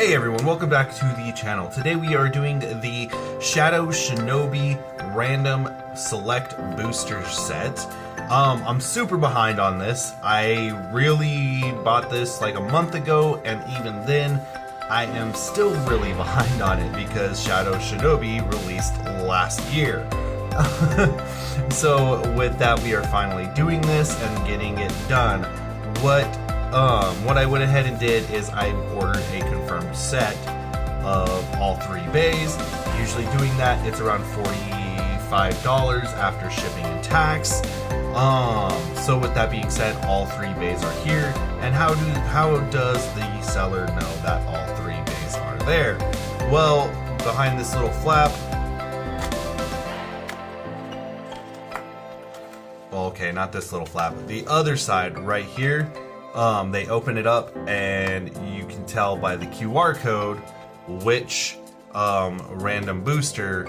Hey everyone, welcome back to the channel. Today we are doing the Shadow Shinobi Random Select Booster Set. I'm super behind on this. I really bought this like a month ago, and even then, I am still really behind on it because Shadow Shinobi released last year. So with that, we are finally doing this and getting it done. What I went ahead and did is I ordered a confirmed set of all three bays. Usually doing that, it's around $45 after shipping and tax. So with that being said, all three bays are here. And how does the seller know that all three bays are there? Well, behind this little flap, okay, not this little flap, the other side right here, they open it up and you can tell by the QR code which random booster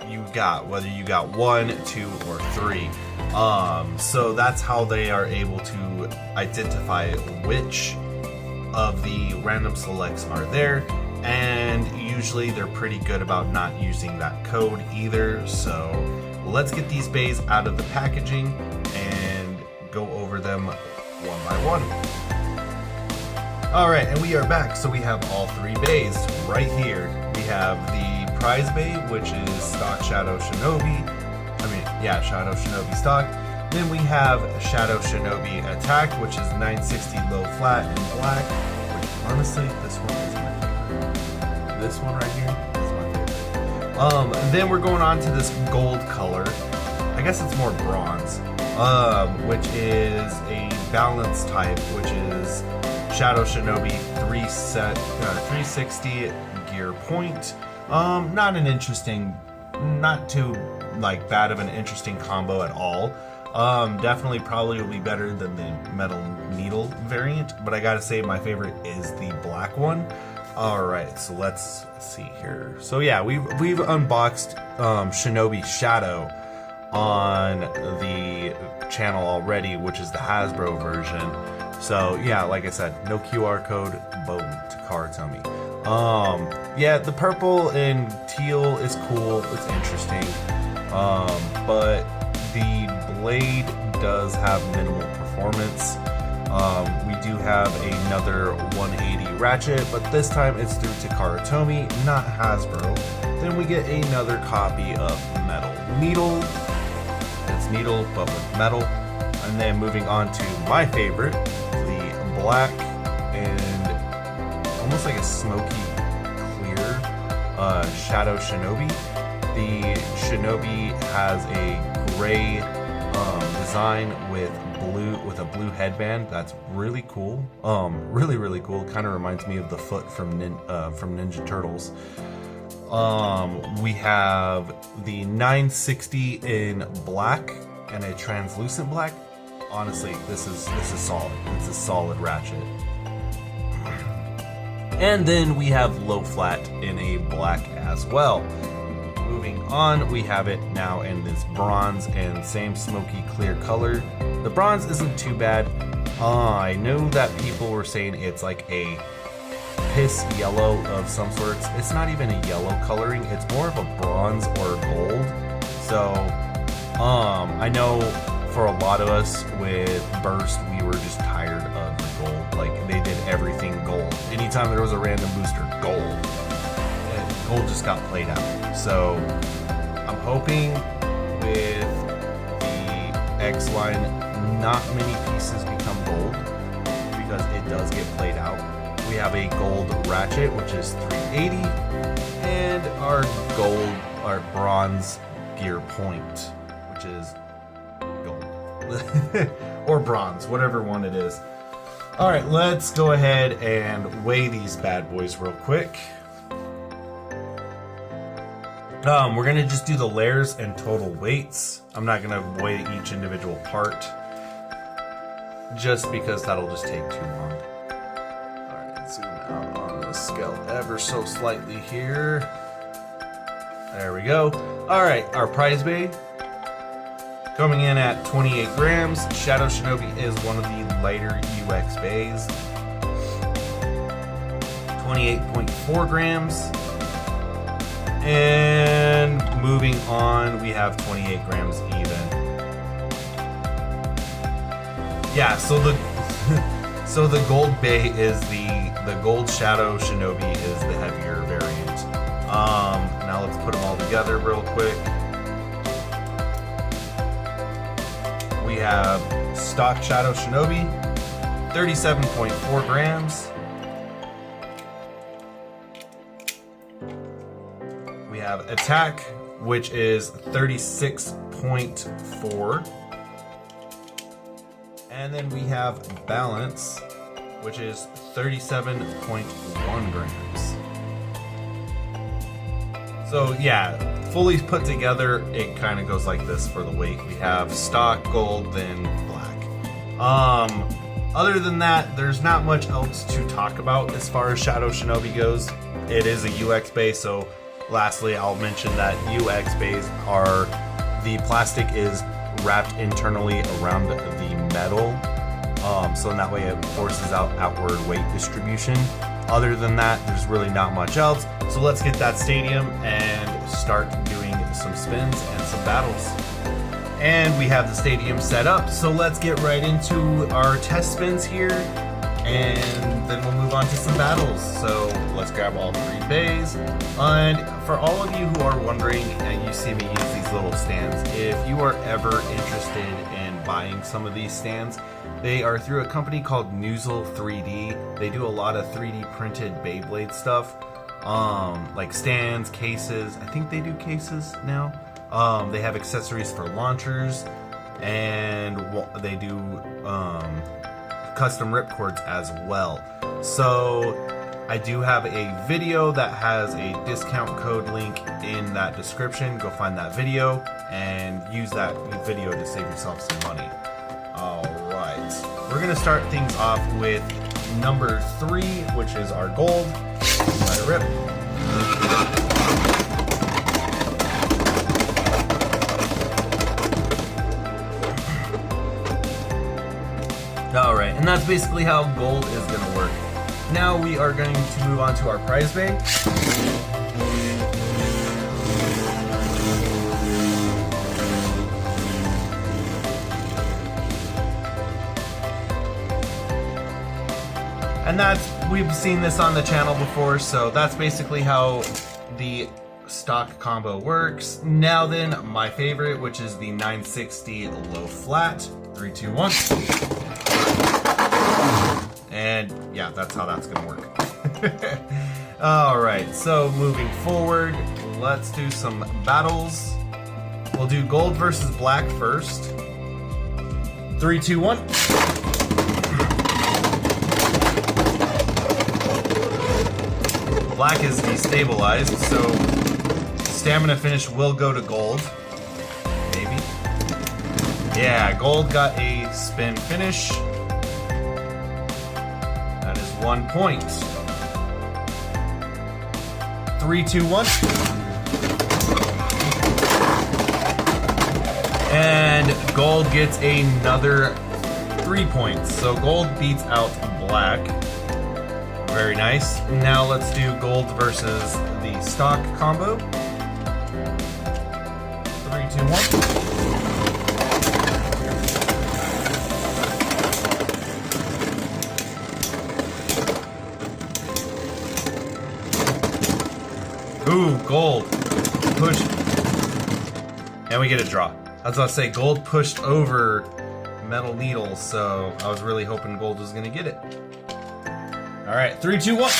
you got, whether you got 1, 2, or 3. So that's how they are able to identify which of the random selects are there, and usually they're pretty good about not using that code either. So let's get these bays out of the packaging and go over them one by one. Alright, and we are back. So we have all three bays right here. We have the prize bay, which is stock Shadow Shinobi. Shadow Shinobi stock. Then we have Shadow Shinobi Attack, which is 960 low flat in black. Which honestly, this one is my favorite. This one right here is my favorite. Then we're going on to this gold color. I guess it's more bronze. Which is a balance type, which is Shadow Shinobi 360 gear point. Not too like bad of an interesting combo at all. Definitely probably will be better than the metal needle variant, but I gotta say my favorite is the black one. Alright, so let's see here. So yeah, we've unboxed Shinobi Shadow on the channel already, which is the Hasbro version. So yeah, like I said, no QR code, boom, Takara Tomy. Yeah, the purple and teal is cool, it's interesting. But the blade does have minimal performance. We do have another 180 ratchet, but this time it's through Takara Tomy, not Hasbro. Then we get another copy of Metal Needle. It's needle, but with metal. And then moving on to my favorite, the black and almost like a smoky clear Shadow Shinobi. The Shinobi has a gray design with a blue headband. That's really cool. Really cool. Kind of reminds me of the foot from Ninja Turtles. We have the 960 in black and a translucent black. Honestly, this is solid. It's a solid ratchet. And then we have low flat in a black as well. Moving on, we have it now in this bronze and same smoky clear color. The bronze isn't too bad. I know that people were saying it's like a piss yellow of some sorts. It's not even a yellow coloring, it's more of a bronze or gold. So I know for a lot of us with Burst, we were just tired of the gold. Like, they did everything gold. Anytime there was a random booster, gold. And gold just got played out. So I'm hoping with the X line, not many pieces become gold because it does get played out. We have a gold ratchet, which is 380, and our bronze gear point, which is gold. Or bronze, whatever one it is. Alright, let's go ahead and weigh these bad boys real quick. We're going to just do the layers and total weights. I'm not going to weigh each individual part, just because that'll just take too long. Zoom out on the scale ever so slightly here. There we go. Alright, our prize bay coming in at 28 grams. Shadow Shinobi is one of the lighter UX bays. 28.4 grams. And moving on, we have 28 grams even. Yeah, so the so the Gold Bay is the Gold Shadow Shinobi is the heavier variant. Now let's put them all together real quick. We have stock Shadow Shinobi, 37.4 grams. We have Attack, which is 36.4. And then we have Balance, which is 37.1 grams. So yeah, fully put together, it kind of goes like this for the weight. We have stock, gold, then black. Other than that, there's not much else to talk about as far as Shadow Shinobi goes. It is a UX base, so lastly, I'll mention that UX bays are, the plastic is wrapped internally around the metal, so in that way it forces out outward weight distribution. Other than that, there's really not much else. So let's get that stadium and start doing some spins and some battles. And we have the stadium set up, so let's get right into our test spins here, and then we'll move on to some battles. So let's grab all 3 bays. And for all of you who are wondering, and you see me use these little stands, if you are ever interested in buying some of these stands, they are through a company called Noozle 3D. They do a lot of 3D printed Beyblade stuff, like stands, cases. I think they do cases now. They have accessories for launchers, and they do custom ripcords as well. So I do have a video that has a discount code link in that description. Go find that video and use that video to save yourself some money. Alright, we're going to start things off with number 3, which is our gold. Let it rip. Alright, and that's basically how gold is going to work. Now we are going to move on to our prize bay. And we've seen this on the channel before, so that's basically how the stock combo works. Now then, my favorite, which is the 960 low flat. 3, 2, 1. And yeah, that's how that's gonna work. Alright, so moving forward, let's do some battles. We'll do gold versus black first. 3, 2, 1. Black is destabilized, so stamina finish will go to gold. Maybe. Yeah, gold got a spin finish. 1 point. 3, 2, 1. And gold gets another 3 points. So gold beats out black. Very nice. Now let's do gold versus the stock combo. 3, 2, 1. Ooh, gold. Push. And we get a draw. I was about to say, gold pushed over metal needles, so I was really hoping gold was going to get it. Alright, 3, 2, 1.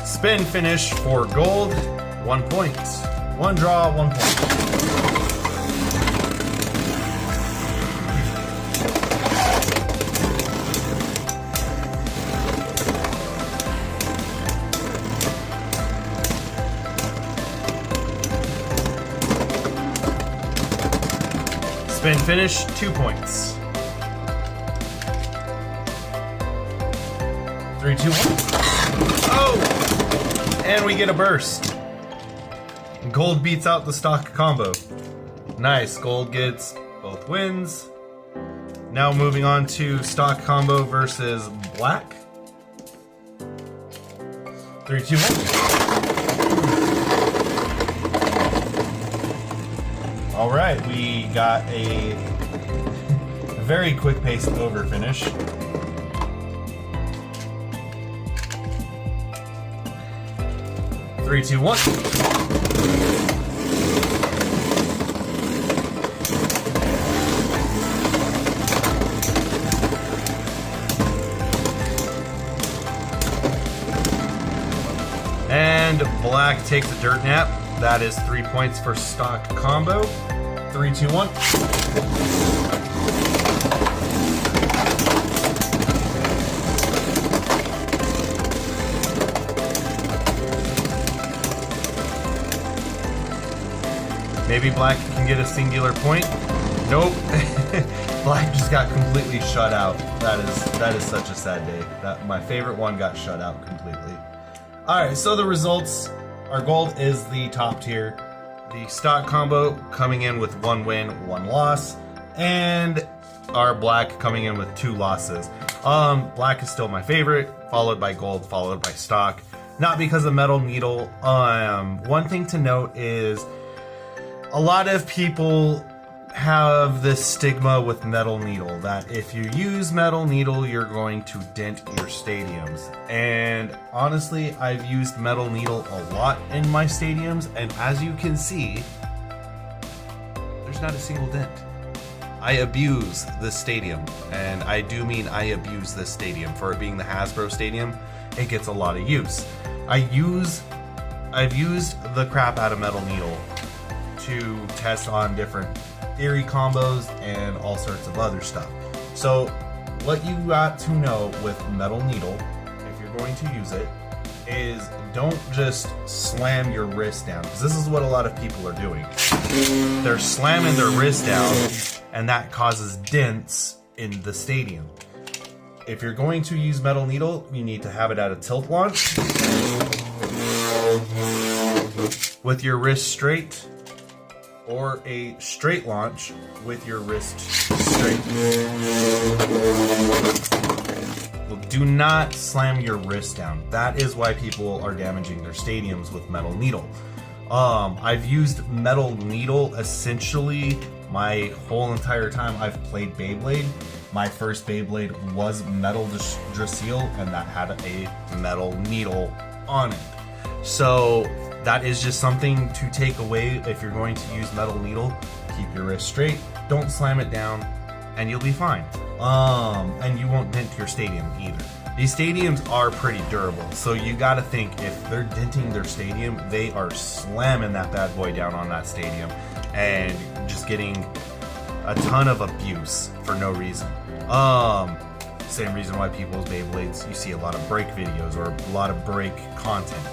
Spin finish for gold, 1 point. 1 draw, 1 point. Spin finish, 2 points. 3, 2, 1. Oh! And we get a burst. Gold beats out the stock combo. Nice, gold gets both wins. Now moving on to stock combo versus black. 3, 2, 1. All right, we got a very quick paced over finish. Three, two, one. And black takes a dirt nap. That is 3 points for stock combo. 3, 2, 1. Maybe black can get a singular point. Nope. Black just got completely shut out. That is such a sad day. My favorite one got shut out completely. Alright, so the results. Our gold is the top tier. The stock combo coming in with 1 win, 1 loss. And our black coming in with 2 losses. Black is still my favorite, followed by gold, followed by stock. Not because of metal needle. One thing to note is a lot of people have this stigma with metal needle that if you use metal needle, you're going to dent your stadiums. And honestly, I've used metal needle a lot in my stadiums, and as you can see, there's not a single dent. I abuse this stadium, and I do mean I abuse this stadium. For it being the Hasbro stadium, it gets a lot of use. I've used the crap out of metal needle to test on different theory combos and all sorts of other stuff. So what you got to know with metal needle, if you're going to use it, is don't just slam your wrist down, because this is what a lot of people are doing. They're slamming their wrist down, and that causes dents in the stadium. If you're going to use metal needle, you need to have it at a tilt launch with your wrist straight, or a straight launch with your wrist straight. Well, do not slam your wrist down. That is why people are damaging their stadiums with metal needle. I've used metal needle essentially my whole entire time I've played Beyblade. My first Beyblade was metal Drasil, and that had a metal needle on it. So that is just something to take away. If you're going to use metal needle, keep your wrist straight, don't slam it down, and you'll be fine. And you won't dent your stadium either. These stadiums are pretty durable, so you gotta think if they're denting their stadium, they are slamming that bad boy down on that stadium and just getting a ton of abuse for no reason. Same reason why people's Beyblades, you see a lot of break videos or a lot of break content.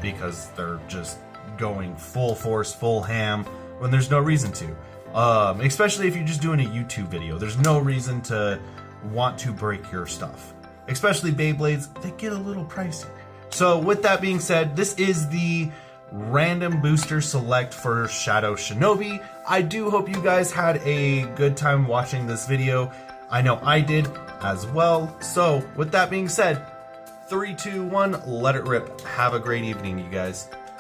Because they're just going full force, full ham, when there's no reason to. Especially if you're just doing a YouTube video. There's no reason to want to break your stuff. Especially Beyblades, they get a little pricey. So with that being said, this is the random booster select for Shadow Shinobi. I do hope you guys had a good time watching this video. I know I did as well. So with that being said, 3, 2, 1, let it rip. Have a great evening, you guys.